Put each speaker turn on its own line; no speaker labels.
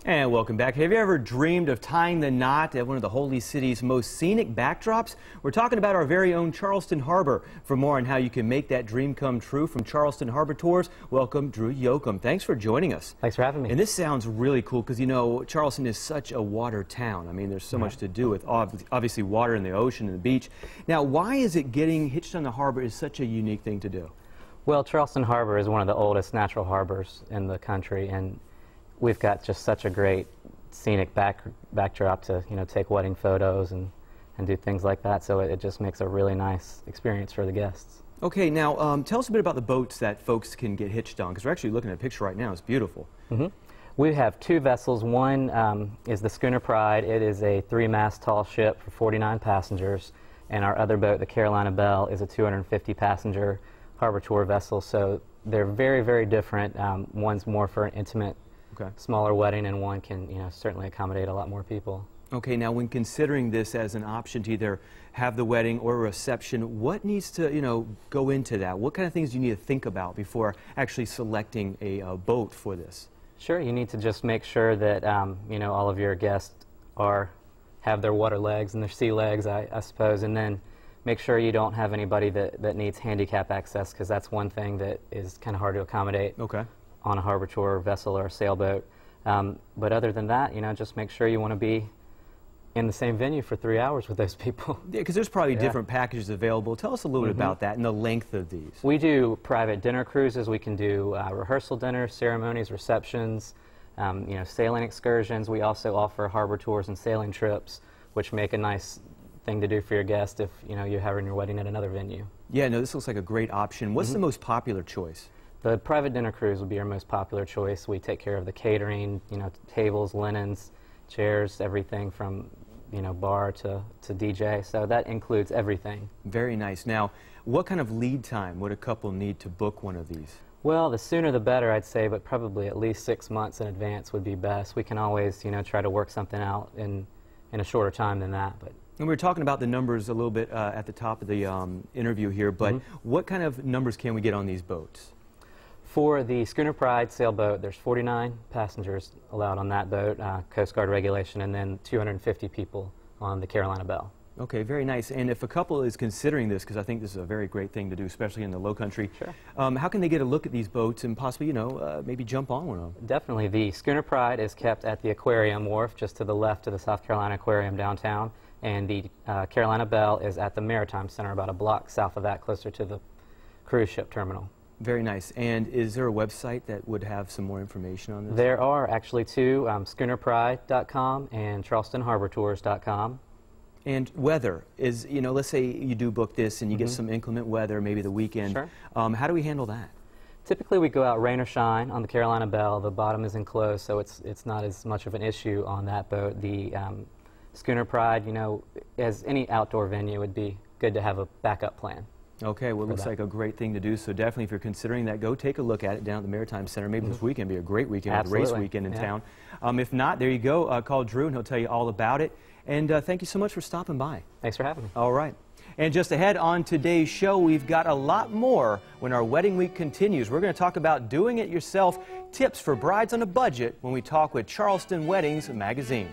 And welcome back. Have you ever dreamed of tying the knot at one of the Holy City's most scenic backdrops? We're talking about our very own Charleston Harbor. For more on how you can make that dream come true from Charleston Harbor Tours, welcome Drew Yoakum. Thanks for joining us.
Thanks for having me.
And this sounds really cool because, you know, Charleston is such a water town. I mean, there's so much to do with obviously water and the ocean and the beach. Now, why is it getting hitched on the harbor is such a unique thing to do?
Well, Charleston Harbor is one of the oldest natural harbors in the country, and we've got just such a great scenic backdrop to, you know, take wedding photos and do things like that. So it just makes a really nice experience for the guests.
Okay, now tell us a bit about the boats that folks can get hitched on, because we're actually looking at a picture right now. It's beautiful.
We have two vessels. One is the Schooner Pride. It is a 3-mast tall ship for 49 passengers, and our other boat, the Carolina Belle, is a 250-passenger harbor tour vessel. So they're very, very different. One's more for an intimate, smaller wedding, and one can, you know, certainly accommodate a lot more people. Okay,
now when considering this as an option to either have the wedding or a reception, what needs to, you know, go into that? What kind of things do you need to think about before actually selecting a boat for this?
Sure, you need to just make sure that, you know, all of your guests have their water legs and their sea legs, I suppose, and then make sure you don't have anybody that needs handicap access, because that's one thing that is kind of hard to accommodate on a harbor tour vessel or a sailboat. But other than that, you know, just make sure you want to be in the same venue for 3 hours with those people.
Yeah, because there's probably different packages available. Tell us a little bit about that and the length of these.
We do private dinner cruises. We can do rehearsal dinners, ceremonies, receptions, you know, sailing excursions. We also offer harbor tours and sailing trips, which make a nice thing to do for your guest if, you know, you're having your wedding at another venue.
Yeah, no, this looks like a great option. What's the most popular choice?
The private dinner cruise would be our most popular choice. We take care of the catering, you know, tables, linens, chairs, everything from, you know, bar to DJ. So that includes everything. Very nice. Now, what kind of lead time would a couple need to book one of these? Well, the sooner the better, I'd say, but probably at least 6 months in advance would be best. We can always, you know, try to work something out in a shorter time than that. But. And we were talking about the numbers a little bit at the top of the interview here, but what kind of numbers can we get on these boats? For the Schooner Pride sailboat, there's 49 passengers allowed on that boat, Coast Guard regulation, and then 250 people on the Carolina Belle. Okay, very nice. And if a couple is considering this, because I think this is a very great thing to do, especially in the low country, how can they get a look at these boats and possibly, you know, maybe jump on one of them? Definitely. The Schooner Pride is kept at the Aquarium Wharf, just to the left of the South Carolina Aquarium downtown, and the Carolina Belle is at the Maritime Center, about a block south of that, closer to the cruise ship terminal. Very nice. And is there a website that would have some more information on this? There are actually two, schoonerpride.com and charlestonharbortours.com. And weather is, you know, let's say you do book this and you get some inclement weather, maybe the weekend. How do we handle that? Typically we go out rain or shine on the Carolina Belle. The bottom is enclosed, so it's not as much of an issue on that boat. The Schooner Pride, you know, as any outdoor venue, it would be good to have a backup plan. Okay, well, it looks like a great thing to do, so definitely if you're considering that, go take a look at it down at the Maritime Center. Maybe this weekend be a great weekend with the race weekend in town. If not, there you go. Call Drew and he'll tell you all about it. And thank you so much for stopping by. Thanks for having me. All right. And just ahead on today's show, we've got a lot more when our wedding week continues. We're going to talk about doing it yourself, tips for brides on a budget when we talk with Charleston Weddings Magazine.